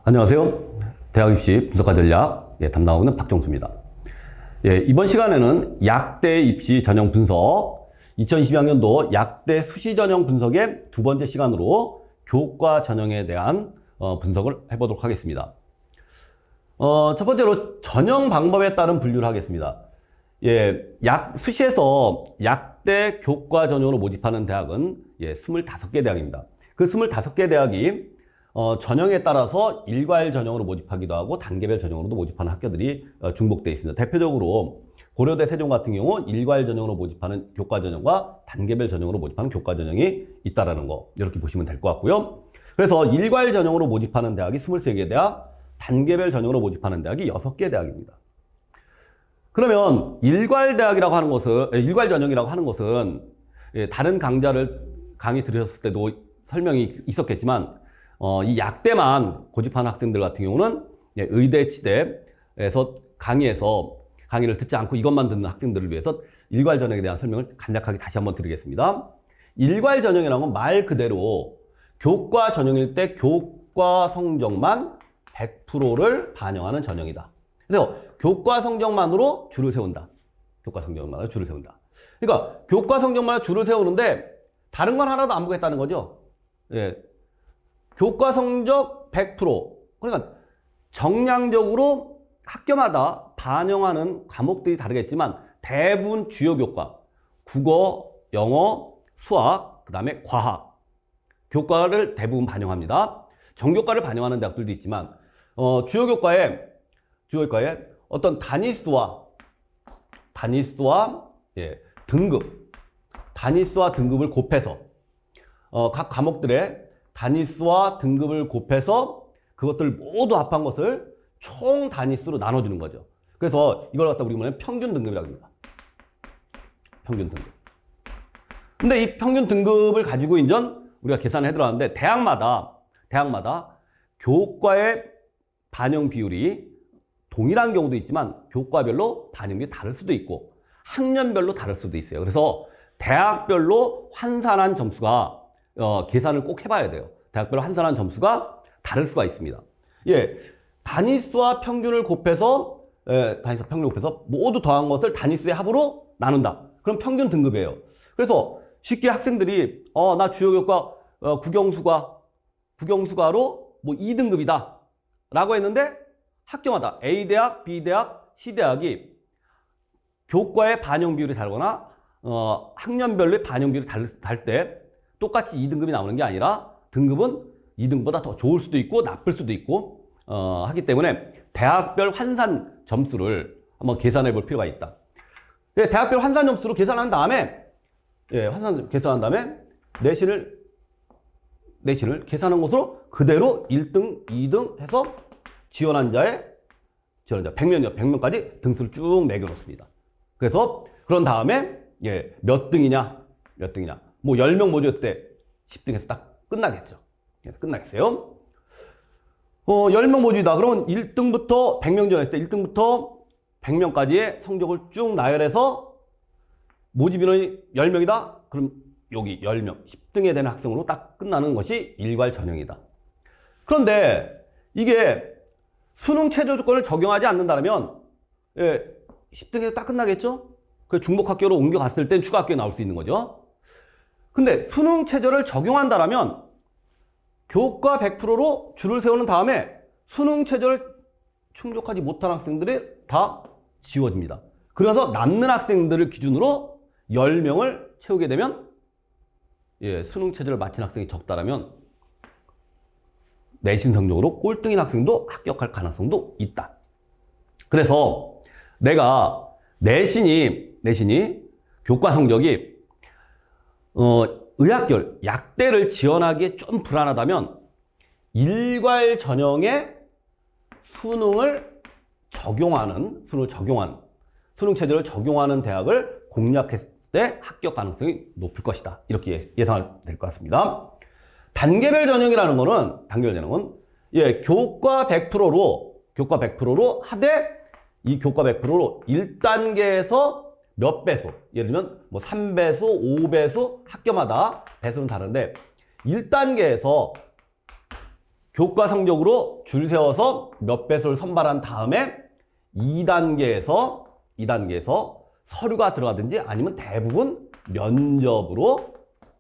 안녕하세요. 대학 입시 분석과 전략 담당하고 있는 박정수입니다. 이번 시간에는 약대 입시 전형 분석 2022학년도 약대 수시 전형 분석의 두 번째 시간으로 교과 전형에 대한 분석을 해보도록 하겠습니다. 첫 번째로 전형 방법에 따른 분류를 하겠습니다. 수시에서 약대 교과 전형으로 모집하는 대학은 25개 대학입니다. 그 25개 대학이 전형에 따라서 일괄 전형으로 모집하기도 하고 단계별 전형으로도 모집하는 학교들이 중복되어 있습니다. 대표적으로 고려대 세종 같은 경우 일괄 전형으로 모집하는 교과 전형과 단계별 전형으로 모집하는 교과 전형이 있다라는 거 이렇게 보시면 될 것 같고요. 그래서 일괄 전형으로 모집하는 대학이 23개 대학, 단계별 전형으로 모집하는 대학이 6개 대학입니다. 그러면 일괄 전형이라고 하는 것은 다른 강의 들으셨을 때도 설명이 있었겠지만 이 약대만 고집하는 학생들 같은 경우는 의대, 치대에서 강의를 듣지 않고 이것만 듣는 학생들을 위해서 일괄 전형에 대한 설명을 간략하게 다시 한번 드리겠습니다. 일괄 전형이라는 건 말 그대로 교과 전형일 때 교과 성적만 100%를 반영하는 전형이다. 그래서 교과 성적만으로 줄을 세운다. 교과 성적만으로 줄을 세운다. 그러니까 교과 성적만으로 줄을 세우는데 다른 건 하나도 안 보겠다는 거죠. 교과 성적 100%. 그러니까 정량적으로 학교마다 반영하는 과목들이 다르겠지만 대부분 주요 교과, 국어, 영어, 수학, 그 다음에 과학, 교과를 대부분 반영합니다. 전교과를 반영하는 대학들도 있지만 주요 교과에 어떤 단위수와 등급을 곱해서 각 과목들의 단위수와 등급을 곱해서 그것들 모두 합한 것을 총 단위수로 나눠주는 거죠. 그래서 이걸 갖다 우리 뭐냐면 평균 등급이라고 합니다. 평균 등급. 근데 이 평균 등급을 가지고 우리가 계산을 해 들어갔는데 대학마다 교과의 반영 비율이 동일한 경우도 있지만 교과별로 반영 비율이 다를 수도 있고 학년별로 다를 수도 있어요. 그래서 대학별로 환산한 점수가 계산을 꼭 해봐야 돼요. 대학별로 환산한 점수가 다를 수가 있습니다. 단위수와 평균을 곱해서 모두 더한 것을 단위수의 합으로 나눈다. 그럼 평균 등급이에요. 그래서 쉽게 학생들이 나 주요 교과 국영수과로 뭐 2등급이다 라고 했는데 학교마다 A대학, B대학, C대학이 교과의 반영 비율이 다르거나 학년별로의 반영 비율이 다를 때 똑같이 2등급이 나오는 게 아니라 등급은 2등급보다 더 좋을 수도 있고 나쁠 수도 있고 하기 때문에 대학별 환산 점수를 한번 계산해 볼 필요가 있다. 대학별 환산 점수로 계산한 다음에 내신을 계산한 것으로 그대로 1등, 2등 해서 지원한 자의 100명까지 등수를 쭉 매겨놓습니다. 그래서 그런 다음에 몇 등이냐 뭐 10명 모집했을 때 10등에서 딱 끝나겠죠. 끝나겠어요. 10명 모집이다. 그러면 1등부터 100명 지원했을 때 1등부터 100명까지의 성적을 쭉 나열해서 모집 인원이 10명이다. 그럼 여기 10명, 10등에 되는 학생으로 딱 끝나는 것이 일괄 전형이다. 그런데 이게 수능 최저 조건을 적용하지 않는다면 10등에서 딱 끝나겠죠? 그 중복학교로 옮겨갔을 땐 추가 학교에 나올 수 있는 거죠. 근데 수능 최저를 적용한다면 교과 100%로 줄을 세우는 다음에 수능 최저를 충족하지 못한 학생들이 다 지워집니다. 그래서 남는 학생들을 기준으로 10명을 채우게 되면 수능 최저를 마친 학생이 적다라면 내신 성적으로 꼴등인 학생도 합격할 가능성도 있다. 그래서 내가 내신이 교과 성적이 의학결, 약대를 지원하기에 좀 불안하다면 일괄 전형의 수능을 적용하는 수능 체제를 적용하는 대학을 공략했을 때 합격 가능성이 높을 것이다. 이렇게 예상할 될 것 같습니다. 단계별 전형이라는 거는 교과 100%로 하되 이 교과 100%로 1단계에서 몇 배수, 예를 들면 뭐 3배수, 5배수 학교마다 배수는 다른데 1단계에서 교과 성적으로 줄 세워서 몇 배수를 선발한 다음에 2단계에서 서류가 들어가든지 아니면 대부분 면접으로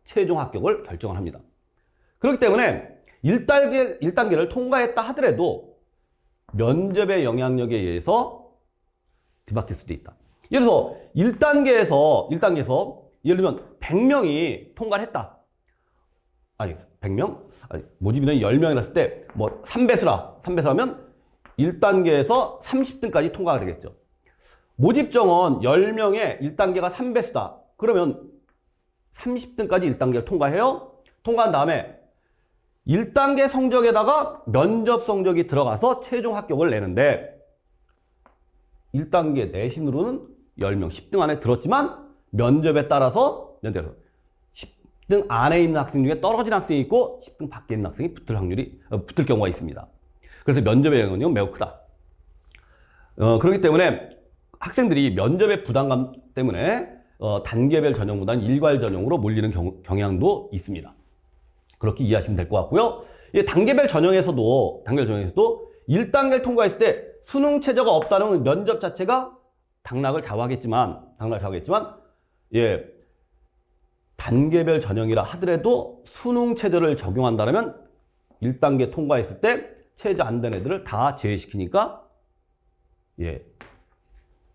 최종 합격을 결정을 합니다. 그렇기 때문에 1단계를 통과했다 하더라도 면접의 영향력에 의해서 뒤바뀔 수도 있다. 예를 들어서 1단계에서 예를 들면 100명이 통과를 했다. 아니 100명? 아니, 모집인원이 10명이라 했을 때 뭐 3배수라면 1단계에서 30등까지 통과가 되겠죠. 모집 정원 10명에 1단계가 3배수다. 그러면 30등까지 1단계를 통과해요. 통과한 다음에 1단계 성적에다가 면접 성적이 들어가서 최종 합격을 내는데 1단계 내신으로는 10명, 10등 안에 들었지만 면접에 따라서 10등 안에 있는 학생 중에 떨어진 학생이 있고 10등 밖에 있는 학생이 붙을 경우가 있습니다. 그래서 면접의 영향력은 매우 크다. 그렇기 때문에 학생들이 면접의 부담감 때문에 단계별 전형보다는 일괄 전형으로 몰리는 경향도 있습니다. 그렇게 이해하시면 될 것 같고요. 단계별 전형에서도 1단계를 통과했을 때 수능 최저가 없다는 면접 자체가 당락을 좌우하겠지만 단계별 전형이라 하더라도 수능 최저를 적용한다면 1단계 통과했을 때 최저 안 된 애들을 다 제외시키니까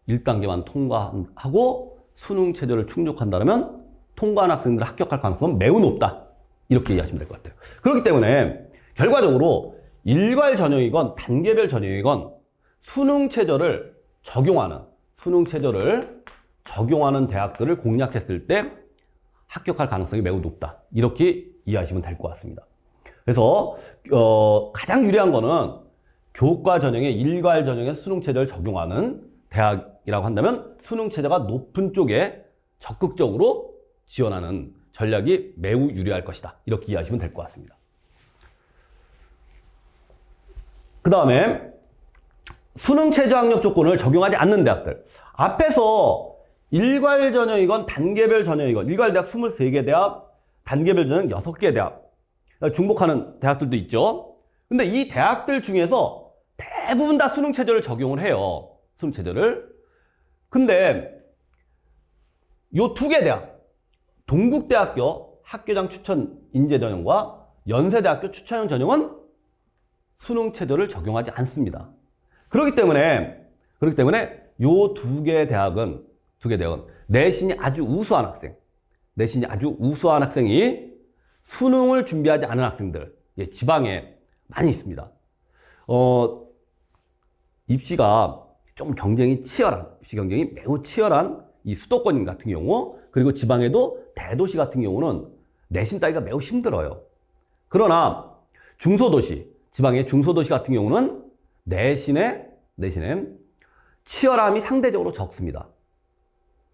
1단계만 통과하고 수능 최저를 충족한다면 통과한 학생들을 합격할 가능성은 매우 높다. 이렇게 이해하시면 될 것 같아요. 그렇기 때문에 결과적으로 일괄 전형이건 단계별 전형이건 수능 최저를 적용하는 대학들을 공략했을 때 합격할 가능성이 매우 높다. 이렇게 이해하시면 될 것 같습니다. 그래서 가장 유리한 거는 교과 전형에 일괄 전형에 수능 최저를 적용하는 대학이라고 한다면 수능 최저가 높은 쪽에 적극적으로 지원하는 전략이 매우 유리할 것이다. 이렇게 이해하시면 될 것 같습니다. 그 다음에 수능 최저 학력 조건을 적용하지 않는 대학들. 앞에서 일괄 전형이건 단계별 전형이건 일괄 대학 23개 대학, 단계별 전형 6개 대학 중복하는 대학들도 있죠. 근데 이 대학들 중에서 대부분 다 수능 최저를 적용을 해요. 수능 최저를. 근데 요 2개 대학, 동국대학교 학교장 추천 인재 전형과 연세대학교 추천형 전형은 수능 최저를 적용하지 않습니다. 그렇기 때문에 요 2개 대학은 내신이 아주 우수한 학생이 수능을 준비하지 않은 학생들, 지방에 많이 있습니다. 입시가 좀 경쟁이 매우 치열한 이 수도권 같은 경우, 그리고 지방에도 대도시 같은 경우는 내신 따기가 매우 힘들어요. 그러나 지방의 중소도시 같은 경우는 내신의 치열함이 상대적으로 적습니다.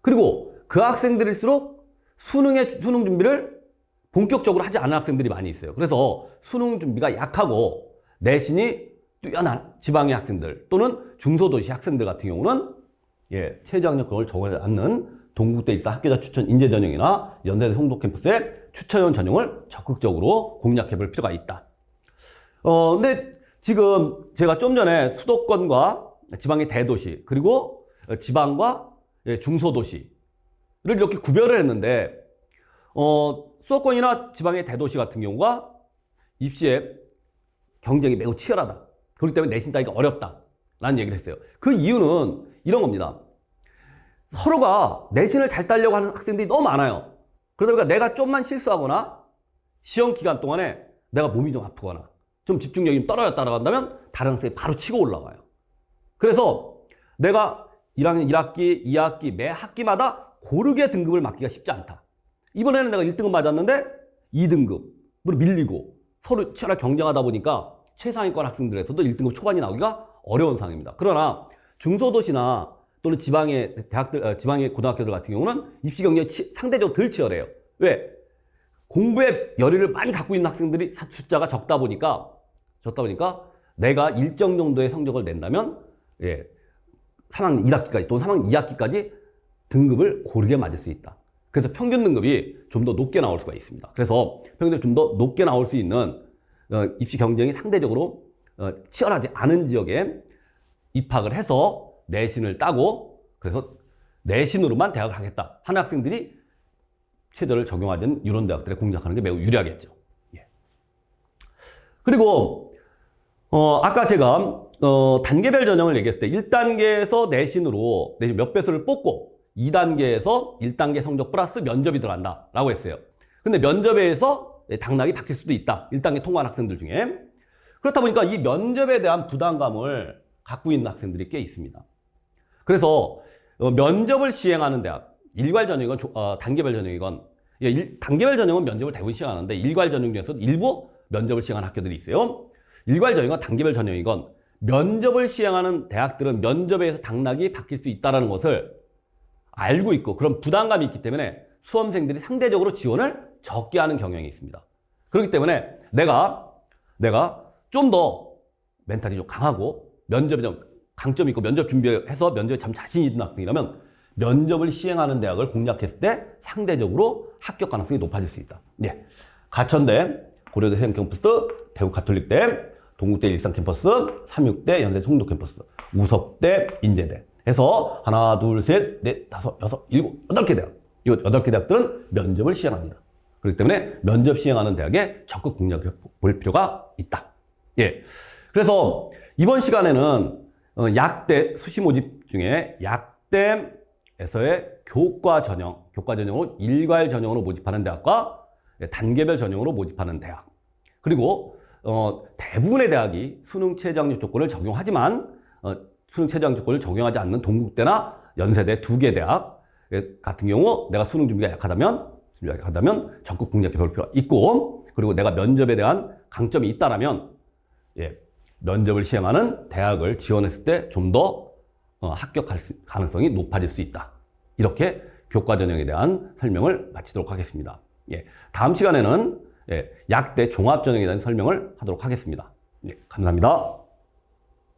그리고 그 학생들일수록 수능 준비를 본격적으로 하지 않은 학생들이 많이 있어요. 그래서 수능 준비가 약하고 내신이 뛰어난 지방의 학생들 또는 중소도시 학생들 같은 경우는 최저 학력을 적용하지 않는 동국대 입사 학교자 추천 인재 전형이나 연세대 송도 캠퍼스의 추천형 전형을 적극적으로 공략해 볼 필요가 있다. 근데 지금 제가 좀 전에 수도권과 지방의 대도시 그리고 지방과 중소도시를 이렇게 구별을 했는데 수도권이나 지방의 대도시 같은 경우가 입시에 경쟁이 매우 치열하다. 그렇기 때문에 내신 따기가 어렵다라는 얘기를 했어요. 그 이유는 이런 겁니다. 서로가 내신을 잘 따려고 하는 학생들이 너무 많아요. 그러다 보니까 내가 좀만 실수하거나 시험 기간 동안에 내가 몸이 좀 아프거나 좀 집중력이 좀 떨어졌다고 한다면 다른 학생이 바로 치고 올라와요. 그래서 내가 1학년 1학기, 2학기 매 학기마다 고르게 등급을 맞기가 쉽지 않다. 이번에는 내가 1등급 맞았는데 2등급으로 밀리고 서로 치열하게 경쟁하다 보니까 최상위권 학생들에서도 1등급 초반이 나오기가 어려운 상황입니다. 그러나 중소도시나 또는 지방의 대학들, 지방의 고등학교들 같은 경우는 입시 경쟁이 상대적으로 덜 치열해요. 왜? 공부에 열의를 많이 갖고 있는 학생들이 숫자가 적다 보니까 내가 일정 정도의 성적을 낸다면 3학년 1학기까지 또는 3학년 2학기까지 등급을 고르게 맞을 수 있다. 그래서 평균 등급이 좀 더 높게 나올 수가 있습니다. 그래서 평균 좀 더 높게 나올 수 있는 입시 경쟁이 상대적으로 치열하지 않은 지역에 입학을 해서 내신을 따고 그래서 내신으로만 대학을 하겠다 하는 학생들이 최저를 적용하지 않은 이런 대학들에 공략하는 게 매우 유리하겠죠. 예. 그리고 아까 제가 단계별 전형을 얘기했을 때 1단계에서 내신으로 내신 몇 배수를 뽑고 2단계에서 1단계 성적 플러스 면접이 들어간다 라고 했어요. 근데 면접에서 당락이 바뀔 수도 있다. 1단계 통과한 학생들 중에. 그렇다 보니까 이 면접에 대한 부담감을 갖고 있는 학생들이 꽤 있습니다. 그래서 면접을 시행하는 대학, 일괄 전형이건 단계별 전형이건, 단계별 전형은 면접을 대부분 시행하는데 일괄 전형 중에서도 일부 면접을 시행하는 학교들이 있어요. 일괄 전형이건 단계별 전형이건 면접을 시행하는 대학들은 면접에서 당락이 바뀔 수 있다는 것을 알고 있고 그런 부담감이 있기 때문에 수험생들이 상대적으로 지원을 적게 하는 경향이 있습니다. 그렇기 때문에 내가 좀 더 멘탈이 좀 강하고 면접에 좀 강점이 있고 면접 준비해서 면접에 참 자신이 있는 학생이라면 면접을 시행하는 대학을 공략했을 때 상대적으로 합격 가능성이 높아질 수 있다. 예. 가천대, 고려대 세경캠퍼스, 대구 가톨릭대, 동국대 일산 캠퍼스, 삼육대 연세 송도 캠퍼스, 우석대, 인제대 해서 하나, 둘, 셋, 넷, 다섯, 여섯, 일곱, 8개 대학. 이 8개 대학들은 면접을 시행합니다. 그렇기 때문에 면접 시행하는 대학에 적극 공략해 볼 필요가 있다. 예. 그래서 이번 시간에는 약대 수시 모집 중에 약대에서의 교과 전형으로 일괄 전형으로 모집하는 대학과 단계별 전형으로 모집하는 대학. 그리고 대부분의 대학이 수능 최저학력 조건을 적용하지만 수능 최저학력 조건을 적용하지 않는 동국대나 연세대 2개 대학 같은 경우 내가 수능 준비가 약하다면 적극 공략해 볼 필요가 있고 그리고 내가 면접에 대한 강점이 있다라면 면접을 시행하는 대학을 지원했을 때 좀 더 합격할 가능성이 높아질 수 있다. 이렇게 교과 전형에 대한 설명을 마치도록 하겠습니다. 다음 시간에는 약대 종합 전형에 대한 설명을 하도록 하겠습니다. 감사합니다.